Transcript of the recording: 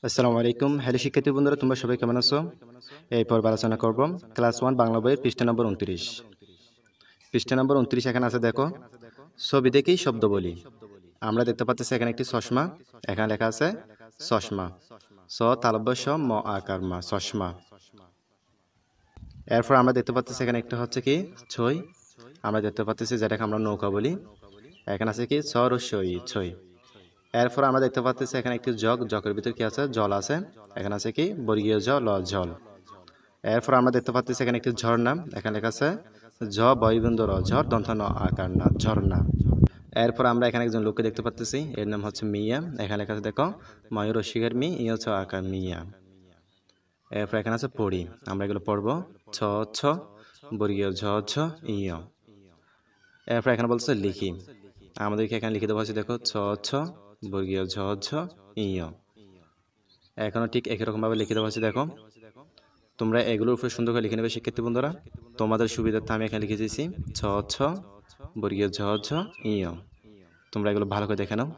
আসসালামু আলাইকুম। হ্যালো শিক্ষার্থী বন্ধুরা, তোমরা সবাই কেমন আছো? এই পর্বে আলোচনা করব ক্লাস 1 বাংলা বইয়ের পৃষ্ঠা নম্বর 29। পৃষ্ঠা নম্বর 29 এখানে আছে, দেখো। ছবি দেখেই শব্দ বলি। আমরা দেখতে পাচ্ছি এখানে একটি চশমা। এখানে লেখা আছে চশমা। স তালব্য স ম আকার মা, চশমা। এরপর আমরা দেখতে পাচ্ছি এখানে একটা হচ্ছে কি ছই। আমরা দেখতে পাচ্ছি যেটাকে আমরা নৌকা বলি। এখানে আছে কি ছ রস্যই ছই। এরপর আমরা দেখতে পাচ্ছি এখানে একটি জগ, জগের ভিতর কি আছে? জল আছে। এখানে আছে কি বর্গীয় জ ল জল। এরপর আমরা দেখতে পাচ্ছি এখানে একটি ঝর্ণা। এখানে লেখা আছে ঝ বয়বন্ধ র, ঝড় দন্ত ন আকার না, ঝর্ণা। এরপর আমরা এখানে একজন লোককে দেখতে পাচ্ছি, এর নাম হচ্ছে মিয়া। এখানে লেখা আছে, দেখো, ময়ূর শিকার মি ইয় ছ আকার মিয়া। এরপর এখানে আছে পড়ি। আমরা এগুলো পড়বো ছ ছ বর্গীয় ঝ ঝ ইয়। এরপর এখানে বলছে লিখি। আমাদেরকে এখানে লিখে দেওয়া হয়েছে, দেখো, ছ ছ বর্গীয় ঝ ঝ ইয়। এখনো ঠিক একই রকম ভাবে লিখে দেওয়া হয়েছে, দেখো। তোমরা এগুলোর উপরে সুন্দর করে লিখে নেবে শিক্ষার্থী বন্ধুরা। তোমাদের সুবিধার্থে আমি এখানে লিখে দিয়েছি ছ ছ বর্গীয় ঝ ঝ ইয়। তোমরা এগুলো ভালো করে দেখে নাও।